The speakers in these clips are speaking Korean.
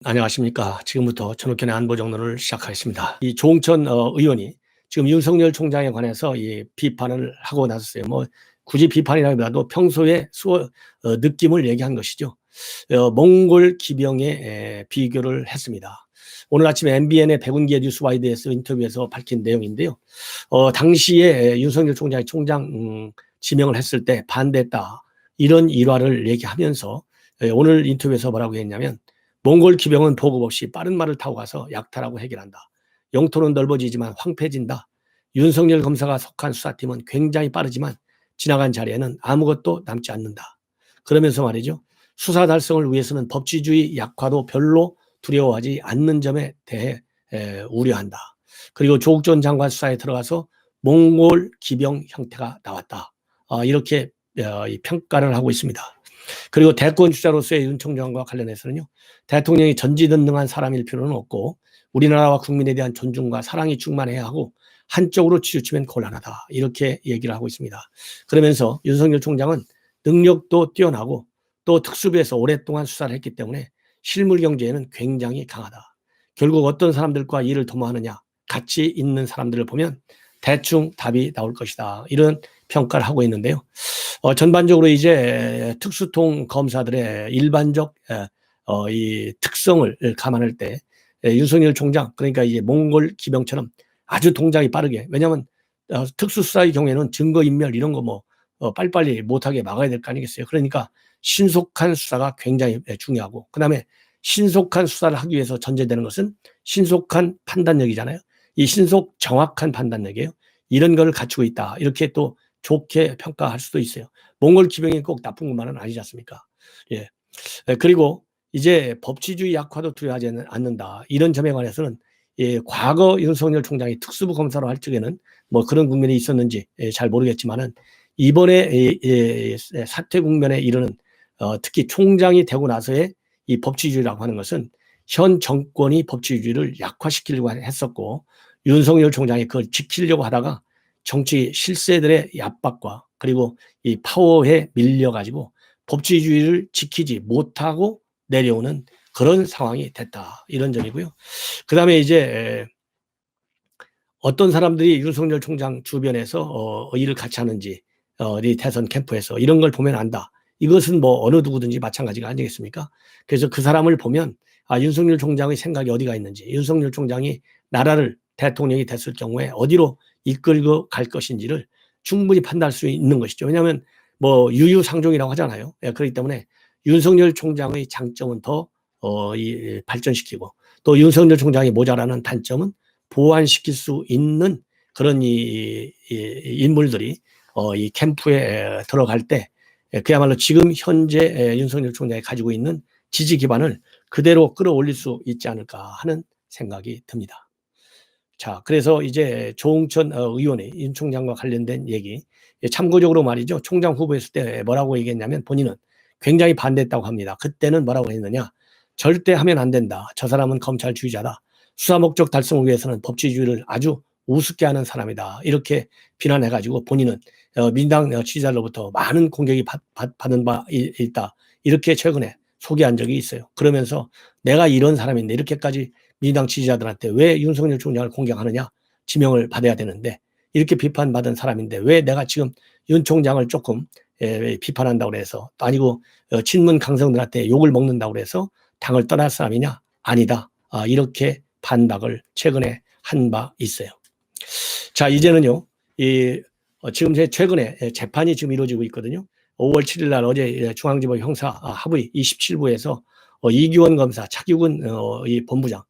안녕하십니까. 지금부터 전욱현의 안보정론을 시작하겠습니다. 이 조홍천 의원이 지금 윤석열 총장에 관해서 이 비판을 하고 나섰어요. 뭐 굳이 비판이라기보다도 평소에 느낌을 얘기한 것이죠. 몽골 기병에 비교를 했습니다. 오늘 아침에 MBN의 백운기의 뉴스와이드에서 인터뷰에서 밝힌 내용인데요. 당시에 윤석열 총장이 총장 지명을 했을 때 반대했다. 이런 일화를 얘기하면서 오늘 인터뷰에서 뭐라고 했냐면, 몽골 기병은 보급 없이 빠른 말을 타고 가서 약탈하고 해결한다. 영토는 넓어지지만 황폐해진다. 윤석열 검사가 속한 수사팀은 굉장히 빠르지만 지나간 자리에는 아무것도 남지 않는다. 그러면서 말이죠. 수사 달성을 위해서는 법치주의 약화도 별로 두려워하지 않는 점에 대해 우려한다. 그리고 조국 전 장관 수사에 들어가서 몽골 기병 형태가 나왔다. 이렇게 평가를 하고 있습니다. 그리고 대권 주자로서의 윤 총장과 관련해서는요, 대통령이 전지전능한 사람일 필요는 없고 우리나라와 국민에 대한 존중과 사랑이 충만해야 하고 한쪽으로 치우치면 곤란하다. 이렇게 얘기를 하고 있습니다. 그러면서 윤석열 총장은 능력도 뛰어나고 또 특수부에서 오랫동안 수사를 했기 때문에 실물 경제에는 굉장히 강하다. 결국 어떤 사람들과 일을 도모하느냐, 가치 있는 사람들을 보면 대충 답이 나올 것이다. 이런 평가를 하고 있는데요. 전반적으로 이제 특수통 검사들의 일반적 이 특성을 감안할 때 윤석열 총장, 그러니까 이제 몽골 기병처럼 아주 동작이 빠르게, 왜냐하면 특수수사의 경우에는 증거인멸 이런 거 뭐 빨리빨리 못하게 막아야 될 거 아니겠어요. 그러니까 신속한 수사가 굉장히 중요하고, 그다음에 신속한 수사를 하기 위해서 전제되는 것은 신속한 판단력이잖아요. 이 신속 정확한 판단력이에요. 이런 걸 갖추고 있다. 이렇게 또 좋게 평가할 수도 있어요. 몽골 기병이 꼭 나쁜 것만은 아니지 않습니까? 예. 그리고 이제 법치주의 약화도 두려워하지 않는다. 이런 점에 관해서는 과거 윤석열 총장이 특수부 검사로 할 적에는 뭐 그런 국면이 있었는지 잘 모르겠지만은 이번에 사퇴 국면에 이르는 특히 총장이 되고 나서의 이 법치주의라고 하는 것은 현 정권이 법치주의를 약화시키려고 했었고, 윤석열 총장이 그걸 지키려고 하다가 정치 실세들의 압박과 그리고 이 파워에 밀려가지고 법치주의를 지키지 못하고 내려오는 그런 상황이 됐다. 이런 점이고요. 그 다음에 이제 어떤 사람들이 윤석열 총장 주변에서 일을 같이 하는지, 이 대선 캠프에서 이런 걸 보면 안다. 이것은 뭐 어느 누구든지 마찬가지가 아니겠습니까? 그래서 그 사람을 보면 윤석열 총장의 생각이 어디가 있는지, 윤석열 총장이 나라를 대통령이 됐을 경우에 어디로 이끌고 갈 것인지를 충분히 판단할 수 있는 것이죠. 왜냐하면 뭐 유유상종이라고 하잖아요. 그렇기 때문에 윤석열 총장의 장점은 더 발전시키고, 또 윤석열 총장이 모자라는 단점은 보완시킬 수 있는 그런 이 인물들이 이 캠프에 들어갈 때 그야말로 지금 현재 윤석열 총장이 가지고 있는 지지 기반을 그대로 끌어올릴 수 있지 않을까 하는 생각이 듭니다. 자, 그래서 이제 조홍천 의원의 윤 총장과 관련된 얘기, 참고적으로 말이죠. 총장 후보였을 때 뭐라고 얘기했냐면 본인은 굉장히 반대했다고 합니다. 그때는 뭐라고 했느냐. 절대 하면 안 된다. 저 사람은 검찰주의자다. 수사 목적 달성을 위해서는 법치주의를 아주 우습게 하는 사람이다. 이렇게 비난해가지고 본인은 민당 지지자로부터 많은 공격이 받은 바 있다. 이렇게 최근에 소개한 적이 있어요. 그러면서 내가 이런 사람인데 이렇게까지 민주당 지지자들한테 왜 윤석열 총장을 공격하느냐, 지명을 받아야 되는데 이렇게 비판받은 사람인데 왜 내가 지금 윤 총장을 조금 비판한다고 해서, 아니고 친문 강성들한테 욕을 먹는다고 해서 당을 떠날 사람이냐? 아니다. 이렇게 반박을 최근에 한 바 있어요. 자, 이제는요, 지금 최근에 재판이 지금 이루어지고 있거든요. 5월 7일 날 어제 중앙지법 형사 합의 27부에서 이규원 검사, 차기훈 이 본부장,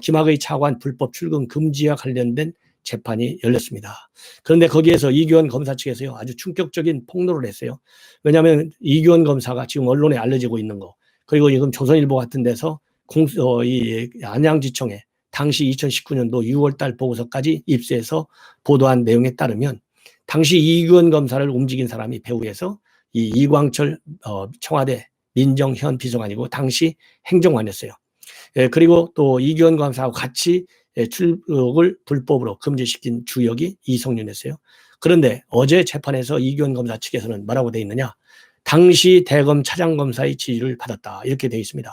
김학의 차관 불법 출금 금지와 관련된 재판이 열렸습니다. 그런데 거기에서 이규원 검사 측에서요, 아주 충격적인 폭로를 했어요. 왜냐하면 이규원 검사가 지금 언론에 알려지고 있는 거, 그리고 지금 조선일보 같은 데서 이 안양지청에 당시 2019년도 6월달 보고서까지 입수해서 보도한 내용에 따르면 당시 이규원 검사를 움직인 사람이 배후에서 이 이광철 청와대 민정현 비서관이고 당시 행정관이었어요. 그리고 또 이규원 검사하고 같이 출국을 불법으로 금지시킨 주역이 이성윤이었어요. 그런데 어제 재판에서 이규원 검사 측에서는 뭐라고 돼 있느냐. 당시 대검 차장검사의 지휘를 받았다. 이렇게 돼 있습니다.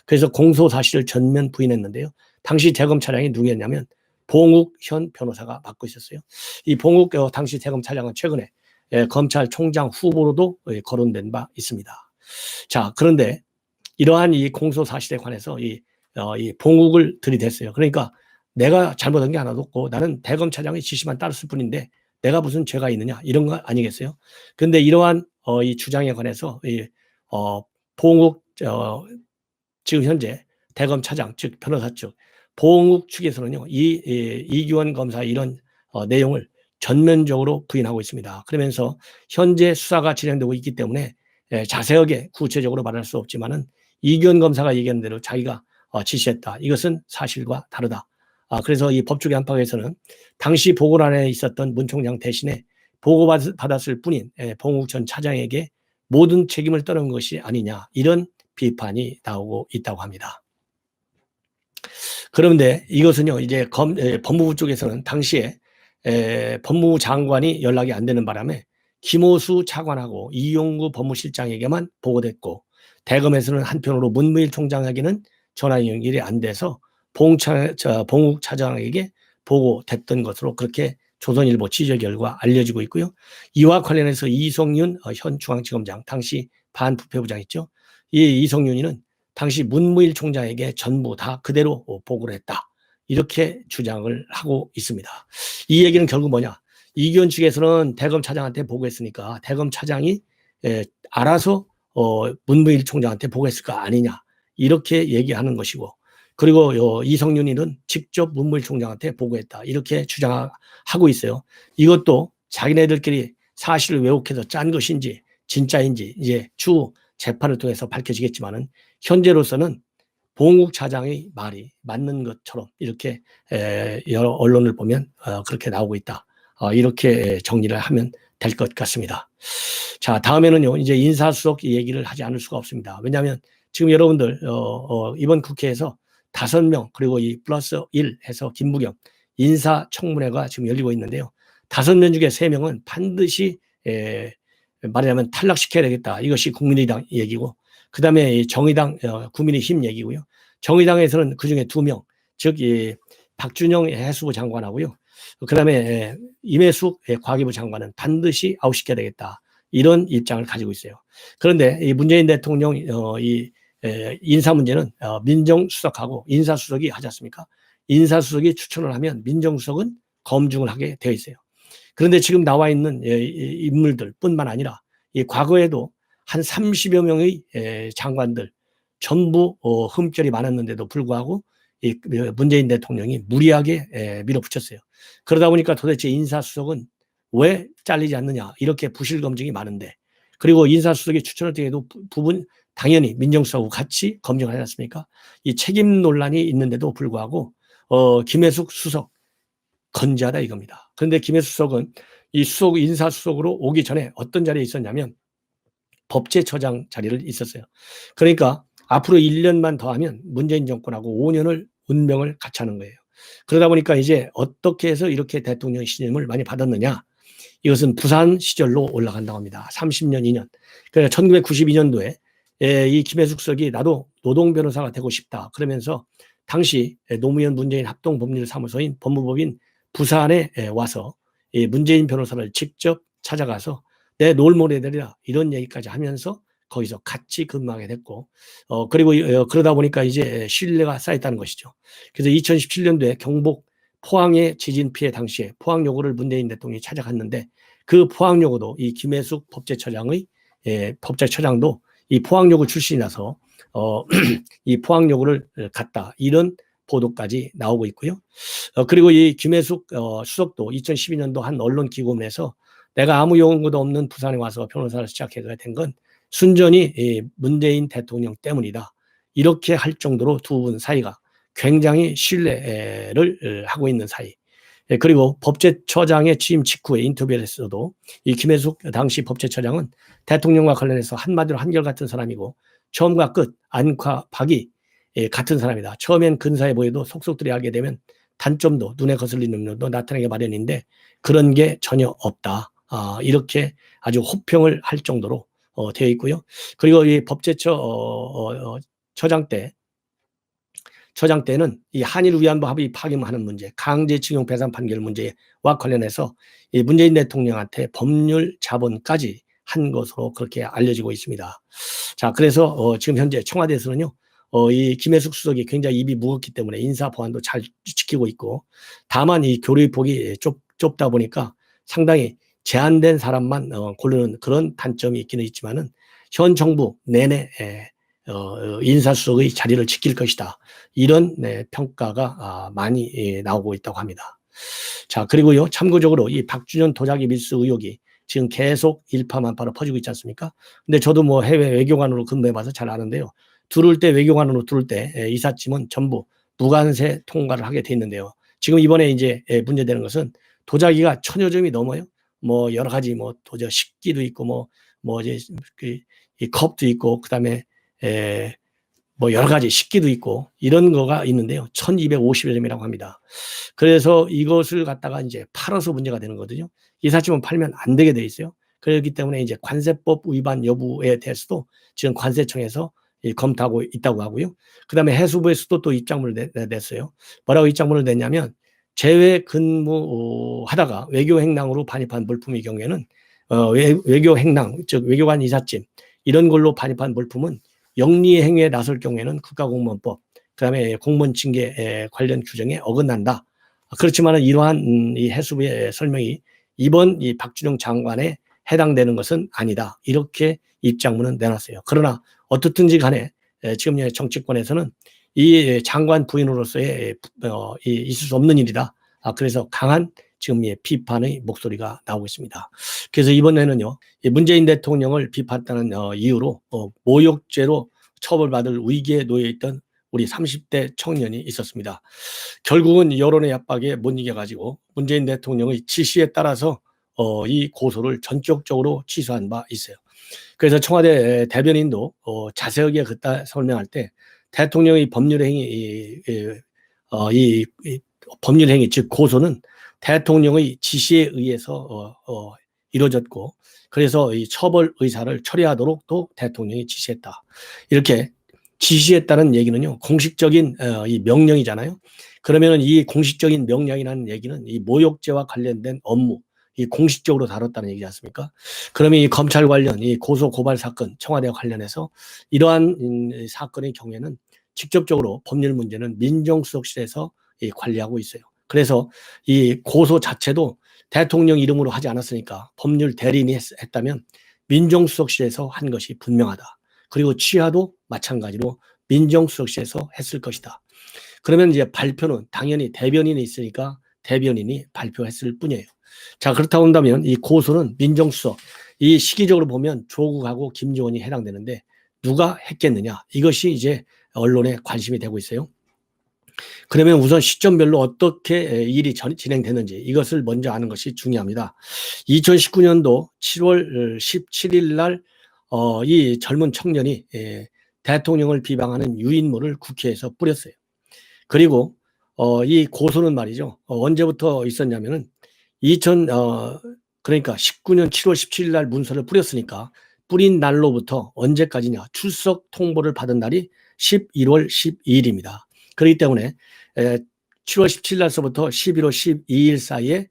그래서 공소 사실을 전면 부인했는데요. 당시 대검 차장이 누구였냐면 봉욱 현 변호사가 맡고 있었어요. 이 봉욱 당시 대검 차장은 최근에 검찰총장 후보로도 거론된 바 있습니다. 자, 그런데 이러한 이 공소 사실에 관해서 이 봉욱을 들이댔어요. 그러니까 내가 잘못한 게 하나도 없고 나는 대검 차장의 지시만 따랐을 뿐인데 내가 무슨 죄가 있느냐 이런 거 아니겠어요? 그런데 이러한 이 주장에 관해서 봉욱 지금 현재 대검 차장 즉 변호사 측 봉욱 측에서는요 이규원 검사 이런 내용을 전면적으로 부인하고 있습니다. 그러면서 현재 수사가 진행되고 있기 때문에 자세하게 구체적으로 말할 수 없지만은 이규원 검사가 얘기한 대로 자기가 지시했다. 이것은 사실과 다르다. 그래서 이 법조계 안팎에서는 당시 보고란에 있었던 문 총장 대신에 보고받았을 뿐인 봉욱 전 차장에게 모든 책임을 떠는 것이 아니냐 이런 비판이 나오고 있다고 합니다. 그런데 이것은요 이제 법무부 쪽에서는 당시에 법무부 장관이 연락이 안 되는 바람에 김호수 차관하고 이용구 법무실장에게만 보고됐고 대검에서는 한편으로 문무일 총장에게는 전화 연결이 안 돼서 봉욱 차장에게 보고됐던 것으로 그렇게 조선일보 취재 결과 알려지고 있고요. 이와 관련해서 이성윤 현 중앙지검장 당시 반부패부장 있죠. 이 이성윤이는 당시 문무일 총장에게 전부 다 그대로 보고를 했다. 이렇게 주장을 하고 있습니다. 이 얘기는 결국 뭐냐. 이규원 측에서는 대검 차장한테 보고했으니까 대검 차장이 알아서 문무일 총장한테 보고했을 거 아니냐. 이렇게 얘기하는 것이고 그리고 이성윤이는 직접 문무일 총장한테 보고했다. 이렇게 주장하고 있어요. 이것도 자기네들끼리 사실을 왜곡해서 짠 것인지 진짜인지 이제 추후 재판을 통해서 밝혀지겠지만은 현재로서는 봉욱 차장의 말이 맞는 것처럼 이렇게 여러 언론을 보면 그렇게 나오고 있다. 이렇게 정리를 하면 될 것 같습니다. 자, 다음에는요 이제 인사수석 얘기를 하지 않을 수가 없습니다. 왜냐하면 지금 여러분들 이번 국회에서 5명 그리고 이 플러스 1 해서 김부겸 인사청문회가 지금 열리고 있는데요. 5명 중에 3명은 반드시 말하자면 탈락시켜야 되겠다. 이것이 국민의당 얘기고 그 다음에 정의당 국민의힘 얘기고요. 정의당에서는 그중에 2명 즉 박준영 해수부 장관하고요. 그 다음에 임혜숙 과기부 장관은 반드시 아웃시켜야 되겠다. 이런 입장을 가지고 있어요. 그런데 이 문재인 대통령 이 인사 문제는 민정수석하고 인사수석이 하지 않습니까? 인사수석이 추천을 하면 민정수석은 검증을 하게 되어 있어요. 그런데 지금 나와 있는 인물들 뿐만 아니라 이 과거에도 한 30여 명의 장관들 전부 흠결이 많았는데도 불구하고 이 문재인 대통령이 무리하게 밀어붙였어요. 그러다 보니까 도대체 인사수석은 왜 잘리지 않느냐 이렇게 부실 검증이 많은데 그리고 인사수석이 추천을 통해도 부분 당연히 민정수석하고 같이 검증을 하지 않습니까? 이 책임 논란이 있는데도 불구하고 김혜숙 수석 건재하다 이겁니다. 그런데 김혜숙 수석은 이 인사수석으로 오기 전에 어떤 자리에 있었냐면 법제처장 자리를 있었어요. 그러니까 앞으로 1년만 더 하면 문재인 정권하고 5년을 운명을 같이 하는 거예요. 그러다 보니까 이제 어떻게 해서 이렇게 대통령 신임을 많이 받았느냐. 이것은 부산 시절로 올라간다고 합니다. 30년 2년. 그러니까 1992년도에 이 김혜숙 수석이 나도 노동 변호사가 되고 싶다. 그러면서 당시 노무현 문재인 합동법률사무소인 법무법인 부산에 와서 문재인 변호사를 직접 찾아가서 내 롤모델이라 이런 얘기까지 하면서 거기서 같이 근무하게 됐고 그리고 그러다 보니까 이제 신뢰가 쌓였다는 것이죠. 그래서 2017년도에 경북 포항의 지진 피해 당시에 포항 요구를 문재인 대통령이 찾아갔는데 그 포항 요구도 이 김혜숙 법제처장도 이 포항 요구 출신이라서 이 포항 요구를 갔다 이런 보도까지 나오고 있고요. 그리고 이 김혜숙 수석도 2012년도 한 언론 기고문에서 내가 아무 연고도 없는 부산에 와서 변호사를 시작하게 된 건 순전히 문재인 대통령 때문이다. 이렇게 할 정도로 두 분 사이가 굉장히 신뢰를 하고 있는 사이. 그리고 법제처장의 취임 직후에 인터뷰에서도 이 김혜숙 당시 법제처장은 대통령과 관련해서 한마디로 한결같은 사람이고 처음과 끝, 안과 박이 같은 사람이다. 처음엔 근사해 보여도 속속들이 하게 되면 단점도 눈에 거슬리는 면도 나타나게 마련인데 그런 게 전혀 없다. 이렇게 아주 호평을 할 정도로 되어 있고요. 그리고 이 법제처 처장 때 처장 때는 이 한일 위안부 합의 파기하는 문제, 강제징용 배상 판결 문제와 관련해서 이 문재인 대통령한테 법률 자본까지 한 것으로 그렇게 알려지고 있습니다. 자, 그래서 지금 현재 청와대에서는요, 이 김혜숙 수석이 굉장히 입이 무겁기 때문에 인사 보안도 잘 지키고 있고, 다만 이 교류의 폭이 좁다 보니까 상당히 제한된 사람만 고르는 그런 단점이 있기는 있지만은 현 정부 내내 인사수석의 자리를 지킬 것이다. 이런 평가가 많이 나오고 있다고 합니다. 자, 그리고요, 참고적으로 이 박준현 도자기 밀수 의혹이 지금 계속 일파만파로 퍼지고 있지 않습니까? 근데 저도 뭐 해외 외교관으로 근무해봐서 잘 아는데요. 외교관으로 들어올 때 이삿짐은 전부 무관세 통과를 하게 돼 있는데요. 지금 이번에 이제 문제되는 것은 도자기가 1000여 점이 넘어요. 뭐 여러 가지 뭐 도저 식기도 있고 뭐 이제 이 컵도 있고 그다음에 뭐 여러 가지 식기도 있고 이런 거가 있는데요. 1250여 점이라고 합니다. 그래서 이것을 갖다가 이제 팔아서 문제가 되는 거거든요. 이삿짐은 팔면 안 되게 돼 있어요. 그렇기 때문에 이제 관세법 위반 여부에 대해서도 지금 관세청에서 검토하고 있다고 하고요. 그다음에 해수부에서도 또 입장문을 냈어요. 뭐라고 입장문을 냈냐면 재외 근무하다가 외교 행랑으로 반입한 물품의 경우에는 외교 행랑, 즉 외교관 이삿짐 이런 걸로 반입한 물품은 영리 행위에 나설 경우에는 국가공무원법, 그다음에 공무원 징계 관련 규정에 어긋난다. 그렇지만은 이러한 이 해수부의 설명이 이번 이 박준영 장관에 해당되는 것은 아니다. 이렇게 입장문은 내놨어요. 그러나 어떻든지 간에 지금 정치권에서는 이 장관 부인으로서의 있을 수 없는 일이다. 그래서 강한 지금 비판의 목소리가 나오고 있습니다. 그래서 이번에는요, 문재인 대통령을 비판했다는 이유로 모욕죄로 처벌받을 위기에 놓여 있던 우리 30대 청년이 있었습니다. 결국은 여론의 압박에 못 이겨가지고 문재인 대통령의 지시에 따라서 이 고소를 전격적으로 취소한 바 있어요. 그래서 청와대 대변인도 자세하게 그때 설명할 때 대통령의 법률행위, 법률행위 즉 고소는 대통령의 지시에 의해서 이루어졌고 그래서 이 처벌 의사를 처리하도록 또 대통령이 지시했다. 이렇게 지시했다는 얘기는요, 공식적인 이 명령이잖아요. 그러면 이 공식적인 명령이라는 얘기는 이 모욕죄와 관련된 업무, 이 공식적으로 다뤘다는 얘기지 않습니까? 그러면 이 검찰 관련 이 고소 고발 사건, 청와대와 관련해서 이러한 사건의 경우에는 직접적으로 법률 문제는 민정수석실에서 관리하고 있어요. 그래서 이 고소 자체도 대통령 이름으로 하지 않았으니까 법률 대리인이 했다면 민정수석실에서 한 것이 분명하다. 그리고 취하도 마찬가지로 민정수석실에서 했을 것이다. 그러면 이제 발표는 당연히 대변인이 있으니까 대변인이 발표했을 뿐이에요. 자, 그렇다고 한다면 이 고소는 민정수석, 이 시기적으로 보면 조국하고 김정은이 해당되는데 누가 했겠느냐? 이것이 이제 언론에 관심이 되고 있어요. 그러면 우선 시점별로 어떻게 일이 진행되는지 이것을 먼저 아는 것이 중요합니다. 2019년도 7월 17일 날 이 젊은 청년이 대통령을 비방하는 유인물을 국회에서 뿌렸어요. 그리고 이 고소는 말이죠. 언제부터 있었냐면은 그러니까 19년 7월 17일 날 문서를 뿌렸으니까 뿌린 날로부터 언제까지냐? 출석 통보를 받은 날이 11월 12일입니다. 그렇기 때문에 7월 17일 날서부터 11월 12일 사이에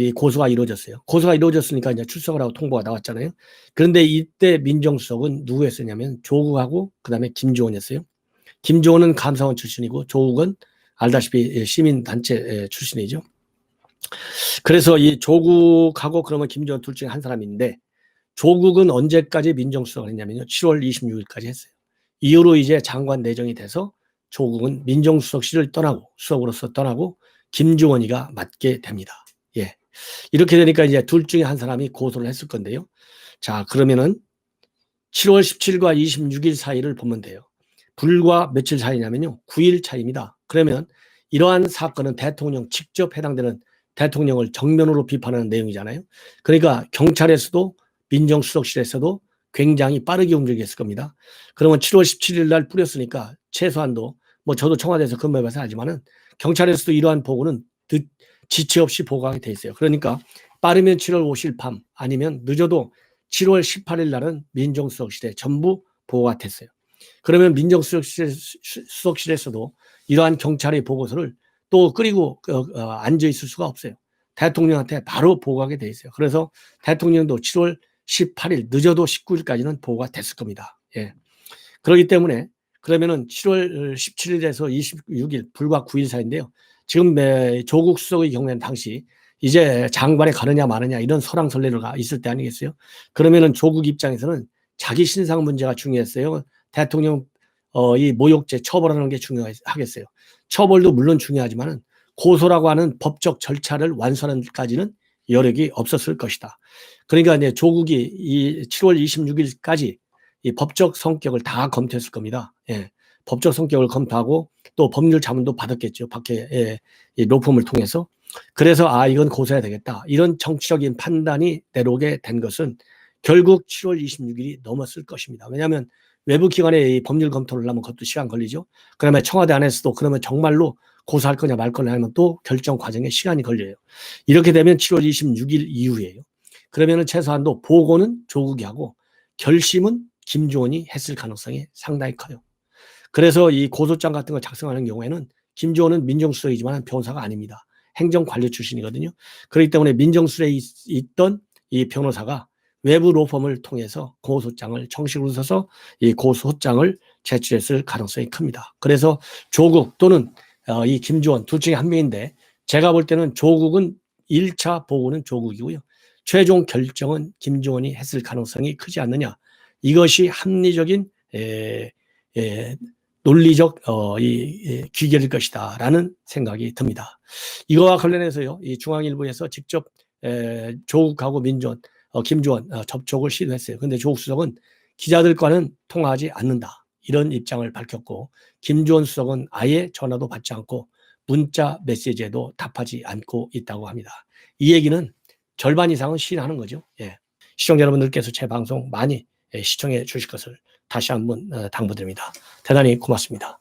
이 고소가 이루어졌어요. 고소가 이루어졌으니까 이제 출석을 하고 통보가 나왔잖아요. 그런데 이때 민정수석은 누구였었냐면 조국하고 그다음에 김주원이었어요. 김주원은 감사원 출신이고 조국은 알다시피 시민단체 출신이죠. 그래서 이 조국하고 그러면 김주원 둘 중에 한 사람인데 조국은 언제까지 민정수석을 했냐면요. 7월 26일까지 했어요. 이후로 이제 장관 내정이 돼서 조국은 민정수석실을 떠나고 수석으로서 떠나고 김주원이가 맡게 됩니다. 예. 이렇게 되니까 이제 둘 중에 한 사람이 고소를 했을 건데요. 자, 그러면은 7월 17일과 26일 사이를 보면 돼요. 불과 며칠 사이냐면요. 9일 차이입니다. 그러면 이러한 사건은 대통령 직접 해당되는 대통령을 정면으로 비판하는 내용이잖아요. 그러니까 경찰에서도 민정수석실에서도 굉장히 빠르게 움직였을 겁니다. 그러면 7월 17일 날 뿌렸으니까 최소한도 뭐 저도 청와대에서 근무해봐서 알지만은 경찰에서도 이러한 보고는 지체 없이 보고하게 돼 있어요. 그러니까 빠르면 7월 5일 밤 아니면 늦어도 7월 18일 날은 민정수석실에 전부 보고가 됐어요. 그러면 민정수석실에서도 이러한 경찰의 보고서를 또 끓이고 앉아 있을 수가 없어요. 대통령한테 바로 보고하게 돼 있어요. 그래서 대통령도 7월 18일 늦어도 19일까지는 보고가 됐을 겁니다. 예. 그렇기 때문에 그러면은 7월 17일에서 26일 불과 9일 사이인데요. 지금 조국 수석의 경우에는 당시 이제 장관에 가느냐 마느냐 이런 설왕설래가 있을 때 아니겠어요? 그러면은 조국 입장에서는 자기 신상 문제가 중요했어요. 대통령 이 모욕죄 처벌하는 게 중요하겠어요. 처벌도 물론 중요하지만은 고소라고 하는 법적 절차를 완수하는까지는 여력이 없었을 것이다. 그러니까 이제 조국이 이 7월 26일까지 이 법적 성격을 다 검토했을 겁니다. 예. 법적 성격을 검토하고 또 법률 자문도 받았겠죠. 밖에 이 로펌을 통해서. 그래서 이건 고소해야 되겠다. 이런 정치적인 판단이 내려오게 된 것은 결국 7월 26일이 넘었을 것입니다. 왜냐하면 외부 기관의 법률 검토를 하면 그것도 시간 걸리죠. 그다음에 청와대 안에서도 그러면 정말로 고소할 거냐 말 거냐 하면 또 결정 과정에 시간이 걸려요. 이렇게 되면 7월 26일 이후에요. 그러면은 최소한도 보고는 조국이 하고 결심은 김주원이 했을 가능성이 상당히 커요. 그래서 이 고소장 같은 거 작성하는 경우에는 김주원은 민정수석이지만 변호사가 아닙니다. 행정관료 출신이거든요. 그렇기 때문에 민정수석에 있던 이 변호사가 외부 로펌을 통해서 고소장을 정식으로 써서 이 고소장을 제출했을 가능성이 큽니다. 그래서 조국 또는 이 김주원 둘 중에 한 명인데 제가 볼 때는 조국은 1차 보고는 조국이고요. 최종 결정은 김주원이 했을 가능성이 크지 않느냐. 이것이 합리적인 논리적 귀결일 것이다라는 생각이 듭니다. 이거와 관련해서요, 이 중앙일보에서 직접 조국하고 김주원 접촉을 시도했어요. 그런데 조국 수석은 기자들과는 통화하지 않는다. 이런 입장을 밝혔고 김주원 수석은 아예 전화도 받지 않고 문자 메시지에도 답하지 않고 있다고 합니다. 이 얘기는 절반 이상은 시인하는 거죠. 예. 시청자 여러분들께서 제 방송 많이 시청해 주실 것을 다시 한번 당부드립니다. 대단히 고맙습니다.